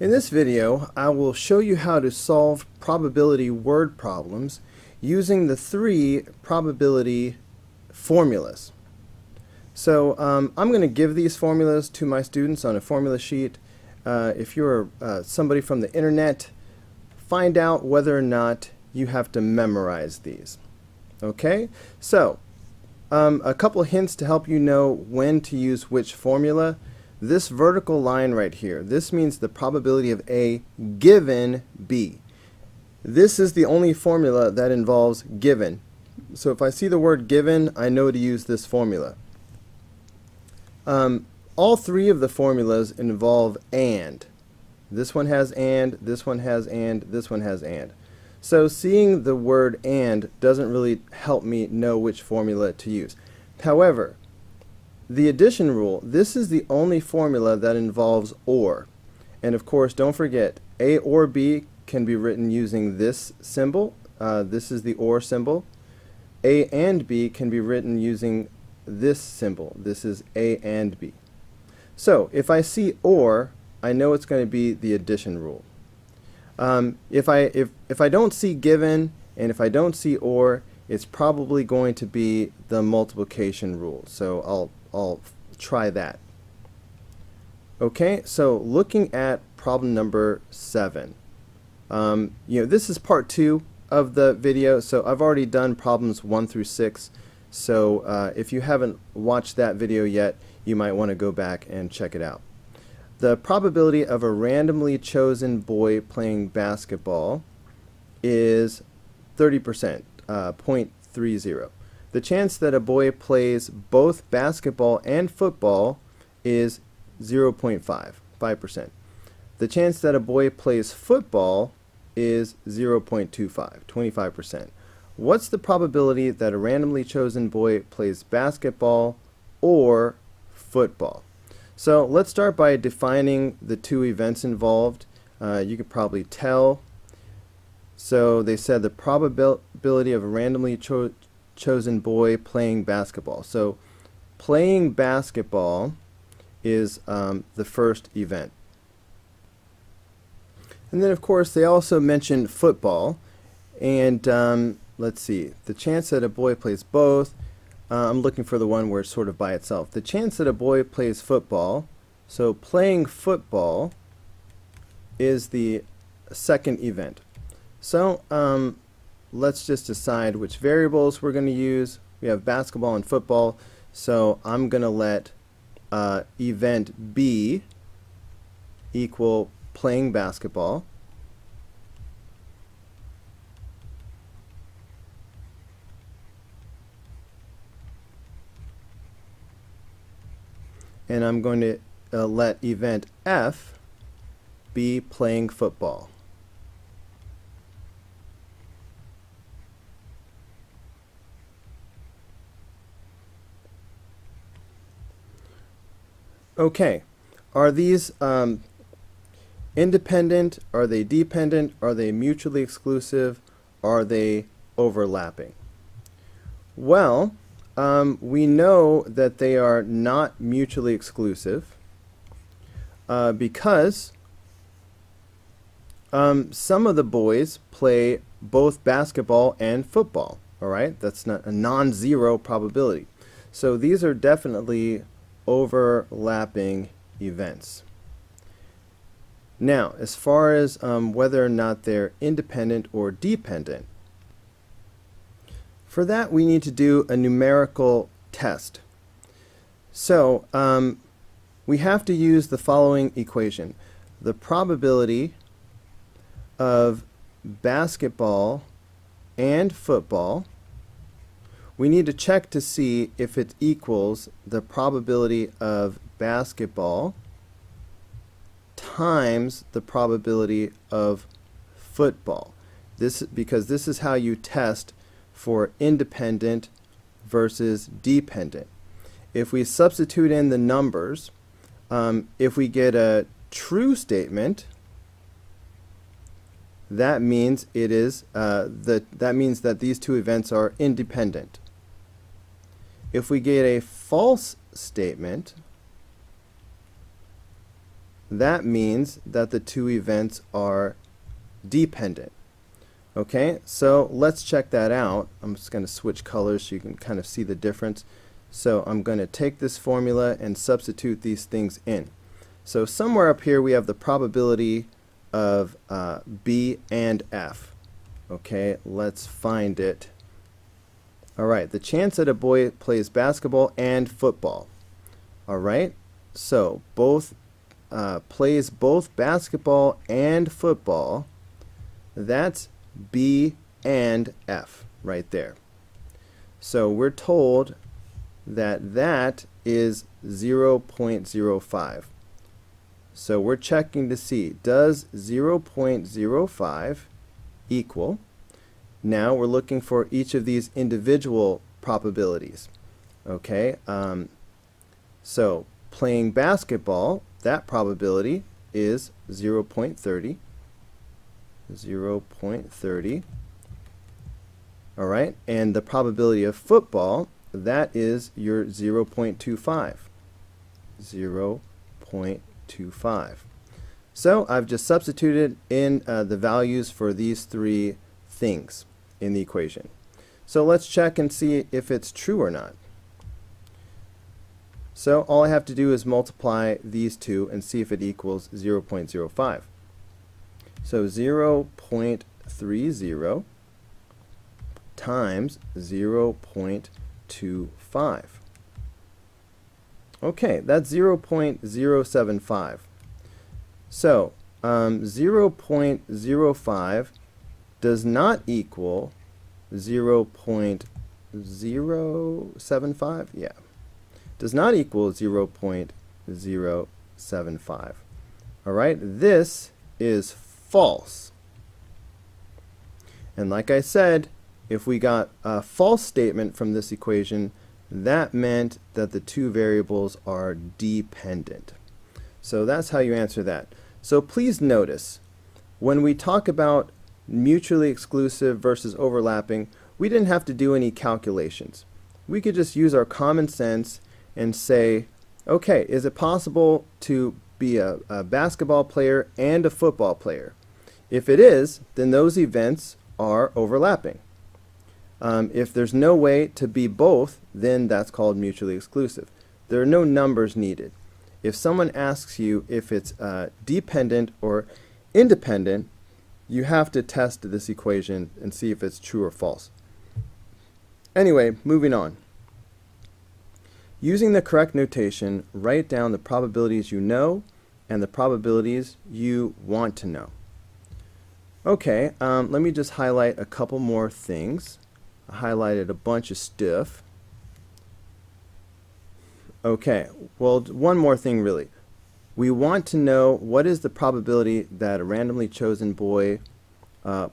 In this video, I will show you how to solve probability word problems using the three probability formulas. So I'm going to give these formulas to my students on a formula sheet. If you're somebody from the internet, find out whether or not you have to memorize these. Okay, so a couple hints to help you know when to use which formula. This vertical line right here, this means the probability of A given B. This is the only formula that involves given. So if I see the word given, I know to use this formula. All three of the formulas involve and. This one has and, this one has and, this one has and. So seeing the word and doesn't really help me know which formula to use. However, the addition rule, this is the only formula that involves or. And of course, don't forget, A or B can be written using this symbol. This is the or symbol. A and B can be written using this symbol. This is A and B. So if I see or, I know it's going to be the addition rule. If I don't see given and if I don't see or, it's probably going to be the multiplication rule. So I'll try that. Okay, so looking at problem number 7. This is part 2 of the video, so I've already done problems 1 through 6. So if you haven't watched that video yet, you might want to go back and check it out. The probability of a randomly chosen boy playing basketball is 30%, 0.30. The chance that a boy plays both basketball and football is 0.5%. The chance that a boy plays football is 0.25, 25%. What's the probability that a randomly chosen boy plays basketball or football? So let's start by defining the two events involved. You could probably tell. So they said the probability of a randomly chosen boy playing basketball. So playing basketball is the first event. And then of course they also mentioned football. And let's see, the chance that a boy plays both. I'm looking for the one where it's sort of by itself. The chance that a boy plays football, so playing football is the second event. So let's just decide which variables we're going to use. We have basketball and football, so I'm going to let event B equal playing basketball. And I'm going to let event F be playing football. Okay, are these independent? Are they dependent? Are they mutually exclusive? Are they overlapping? Well, we know that they are not mutually exclusive because some of the boys play both basketball and football. All right, that's not a non-zero probability. So these are definitely overlapping events. Now, as far as whether or not they're independent or dependent, for that we need to do a numerical test. So we have to use the following equation. The probability of basketball and football, we need to check to see if it equals the probability of basketball times the probability of football. Because this is how you test for independent versus dependent. If we substitute in the numbers, if we get a true statement, that means it is that means that these two events are independent. If we get a false statement, that means that the two events are dependent. Okay, so let's check that out. I'm just going to switch colors so you can kind of see the difference. So I'm going to take this formula and substitute these things in. So somewhere up here we have the probability of B and F. Okay, let's find it. Alright, the chance that a boy plays basketball and football. Alright, so both plays both basketball and football. That's B and F right there. So we're told that that is 0.05. So we're checking to see, does 0.05 equal? Now we're looking for each of these individual probabilities. Okay, so playing basketball, that probability is 0.30. 0.30. Alright, and the probability of football, that is your 0.25. 0.25. So I've just substituted in the values for these three things in the equation. So let's check and see if it's true or not. So all I have to do is multiply these two and see if it equals 0.05. So 0.30 times 0.25. Okay, that's 0.075. So 0.05 does not equal 0.075. Yeah, does not equal 0.075. All right, this is false. And like I said, if we got a false statement from this equation, that meant that the two variables are dependent. So that's how you answer that. So please notice, when we talk about mutually exclusive versus overlapping, we didn't have to do any calculations. We could just use our common sense and say, okay, is it possible to be a basketball player and a football player? If it is, then those events are overlapping. If there's no way to be both, then that's called mutually exclusive. There are no numbers needed. If someone asks you if it's dependent or independent, you have to test this equation and see if it's true or false. Anyway, moving on. Using the correct notation, write down the probabilities you know and the probabilities you want to know. Okay, let me just highlight a couple more things. I highlighted a bunch of stuff. Okay, well, one more thing really. We want to know what is the probability that a randomly chosen boy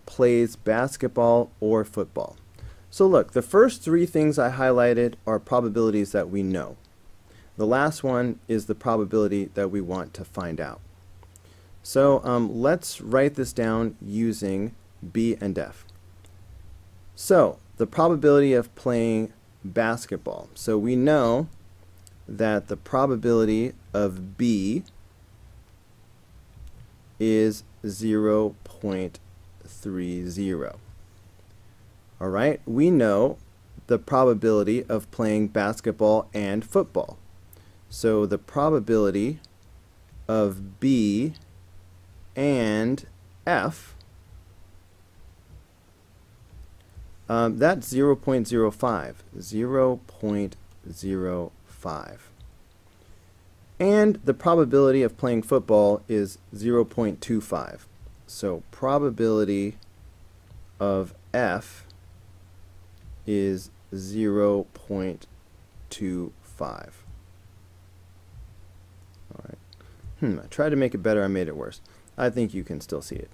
plays basketball or football. So look, the first three things I highlighted are probabilities that we know. The last one is the probability that we want to find out. So let's write this down using B and F. So the probability of playing basketball. So we know that the probability of B is 0.30. All right, we know the probability of playing basketball and football. So the probability of B and F, that's 0.05. 0.05. And the probability of playing football is 0.25. So probability of F is 0.25. All right. I tried to make it better, I made it worse. I think you can still see it.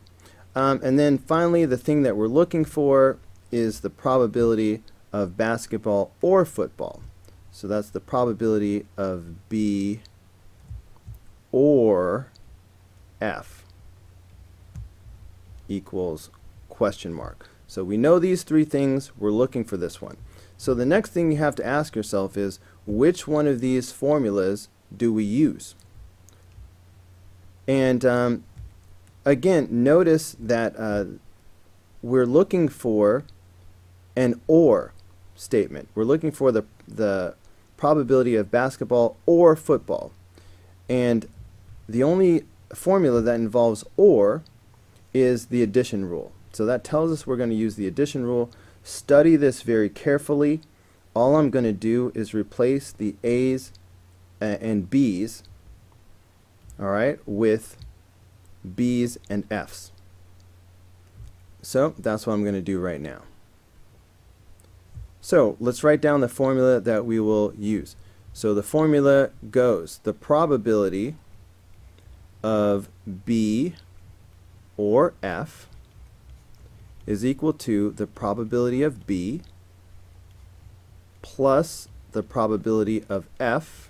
And then finally, the thing that we're looking for is the probability of basketball or football. So that's the probability of B or F equals question mark. So we know these three things, we're looking for this one. So the next thing you have to ask yourself is, which one of these formulas do we use? And again, notice that we're looking for an or statement. We're looking for the probability of basketball or football. And the only formula that involves or is the addition rule. So that tells us we're going to use the addition rule. Study this very carefully. All I'm going to do is replace the A's and B's, all right, with B's and F's. So that's what I'm going to do right now. So let's write down the formula that we will use. So the formula goes, the probability of B or F is equal to the probability of B plus the probability of F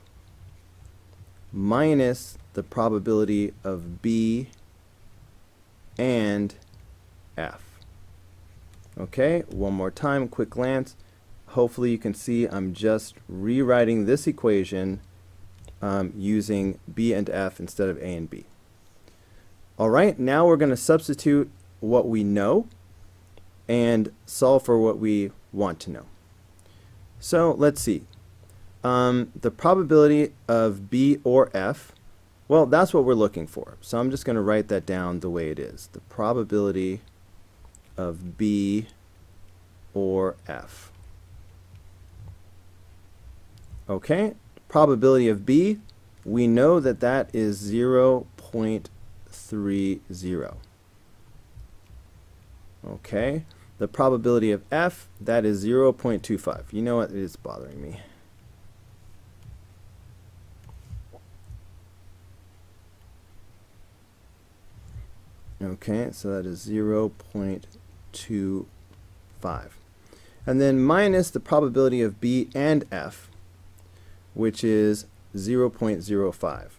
minus the probability of B and F. Okay, one more time, quick glance. Hopefully you can see I'm just rewriting this equation using B and F instead of A and B. Alright, now we're going to substitute what we know and solve for what we want to know. So let's see. The probability of B or F, well, that's what we're looking for. So I'm just going to write that down the way it is. The probability of B or F. Okay, probability of B, we know that that is 0.30. Okay, the probability of F, that is 0.25. You know what, it is bothering me. Okay, so that is 0.25. And then minus the probability of B and F, which is 0.05.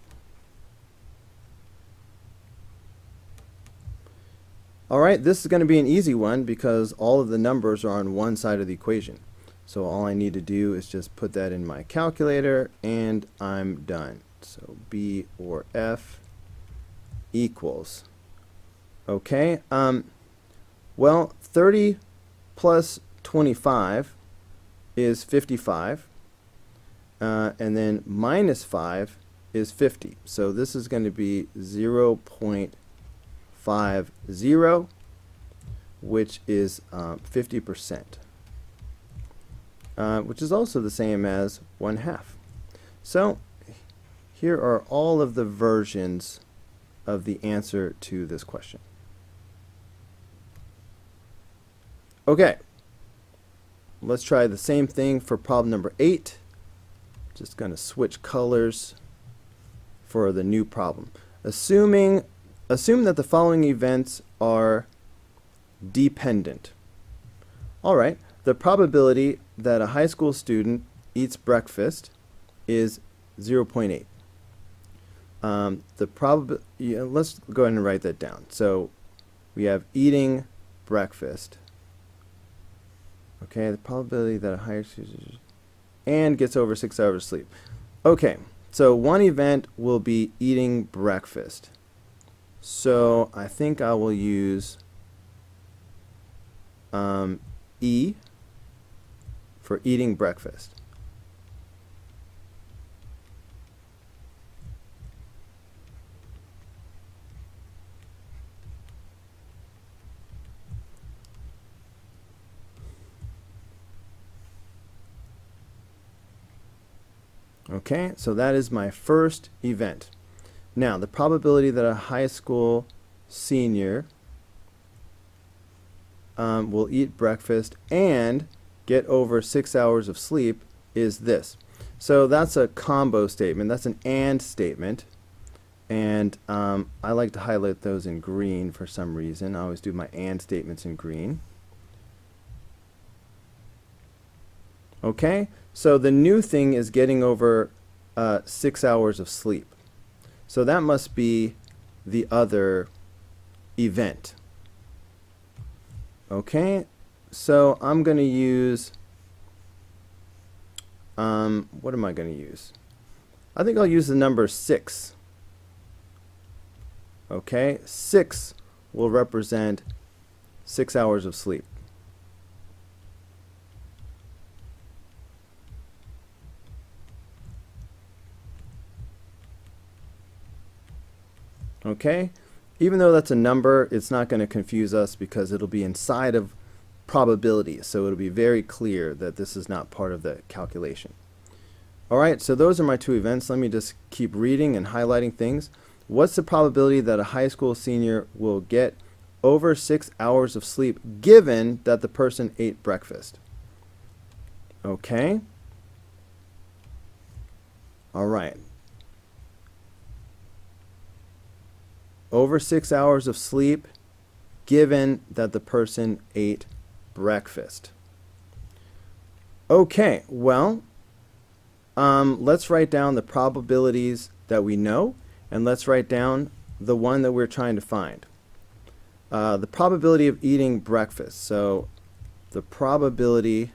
Alright, this is going to be an easy one because all of the numbers are on one side of the equation. So all I need to do is just put that in my calculator and I'm done. So B or F equals, okay, well, 30 plus 25 is 55. And then minus 5 is 50. So this is going to be 0.50, which is 50%, which is also the same as 1/2. So here are all of the versions of the answer to this question. Okay, let's try the same thing for problem number 8. Just going to switch colors for the new problem. Assume that the following events are dependent. All right, the probability that a high school student eats breakfast is 0.8. Let's go ahead and write that down. So we have eating breakfast. Okay, the probability that a higher student and gets over 6 hours of sleep. Okay, so one event will be eating breakfast. So I think I will use E for eating breakfast. Okay, so that is my first event. Now, the probability that a high school senior will eat breakfast and get over 6 hours of sleep is this. So that's a combo statement. That's an and statement. And I like to highlight those in green for some reason. I always do my and statements in green. Okay, so the new thing is getting over 6 hours of sleep. So that must be the other event. Okay, so I'm going to use, what am I going to use? I think I'll use the number 6. Okay, 6 will represent 6 hours of sleep. Okay, even though that's a number, it's not going to confuse us because it'll be inside of probability, so it'll be very clear that this is not part of the calculation. Alright, so those are my two events. Let me just keep reading and highlighting things. What's the probability that a high school senior will get over 6 hours of sleep given that the person ate breakfast? Okay. Alright. Over 6 hours of sleep given that the person ate breakfast. Okay, well, let's write down the probabilities that we know, and let's write down the one that we're trying to find. The probability of eating breakfast. So the probability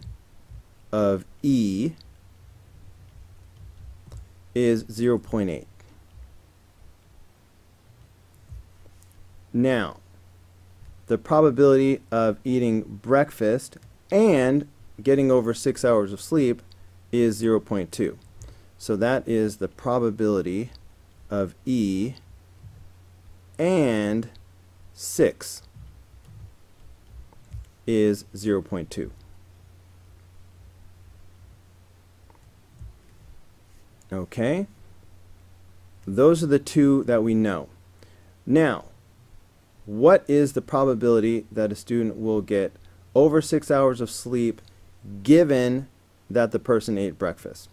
of E is 0.8. Now, the probability of eating breakfast and getting over 6 hours of sleep is 0.2. So that is the probability of E and 6 is 0.2. Okay, those are the two that we know. Now, what is the probability that a student will get over 6 hours of sleep given that the person ate breakfast?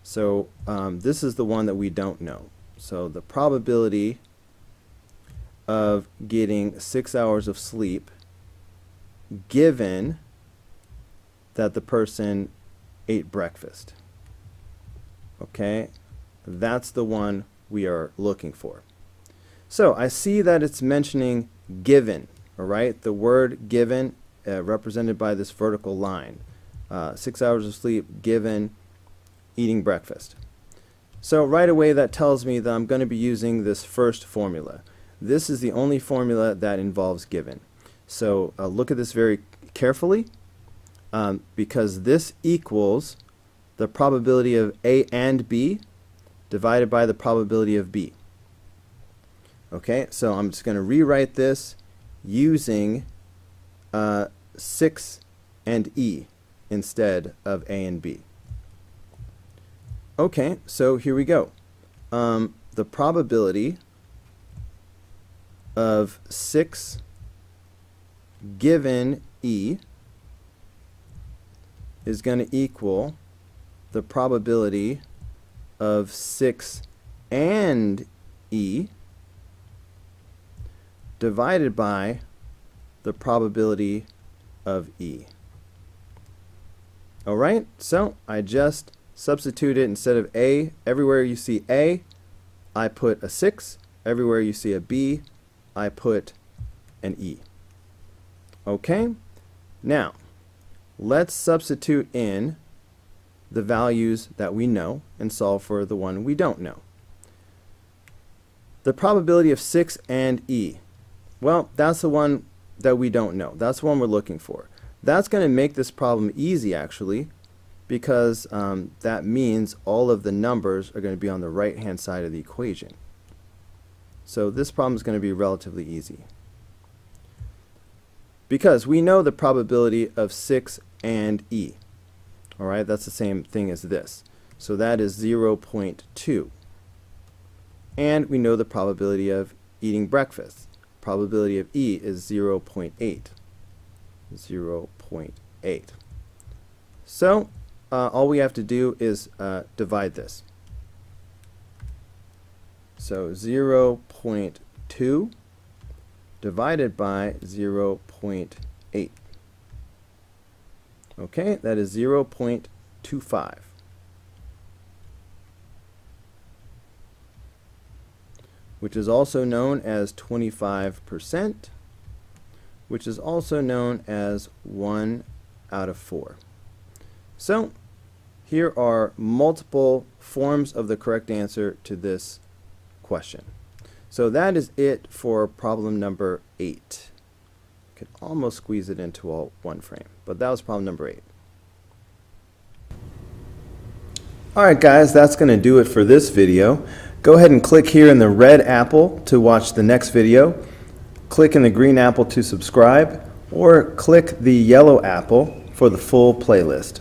So this is the one that we don't know. So the probability of getting 6 hours of sleep given that the person ate breakfast. Okay, that's the one we are looking for. So I see that it's mentioning given, all right? The word given represented by this vertical line. 6 hours of sleep given eating breakfast. So right away that tells me that I'm going to be using this first formula. This is the only formula that involves given. So look at this very carefully because this equals the probability of A and B divided by the probability of B. Okay, so I'm just going to rewrite this using 6 and E instead of A and B. Okay, so here we go. The probability of 6 given E is going to equal the probability of 6 and E divided by the probability of E. Alright, so I just substituted instead of A, everywhere you see A, I put a 6. Everywhere you see a B, I put an E. Okay, now let's substitute in the values that we know and solve for the one we don't know. The probability of 6 and E. Well, that's the one that we don't know. That's the one we're looking for. That's going to make this problem easy actually, because that means all of the numbers are going to be on the right hand side of the equation. So this problem is going to be relatively easy. Because we know the probability of 6 and E. Alright, that's the same thing as this. So that is 0.2. And we know the probability of eating breakfast. Probability of E is 0.8. 0.8. So all we have to do is divide this. So 0.2 divided by 0.8. Okay, that is 0.25. Which is also known as 25%, which is also known as 1 out of 4. So here are multiple forms of the correct answer to this question. So that is it for problem number 8. Could almost squeeze it into all one frame, but that was problem number 8. Alright guys, that's going to do it for this video. Go ahead and click here in the red apple to watch the next video. Click in the green apple to subscribe, or click the yellow apple for the full playlist.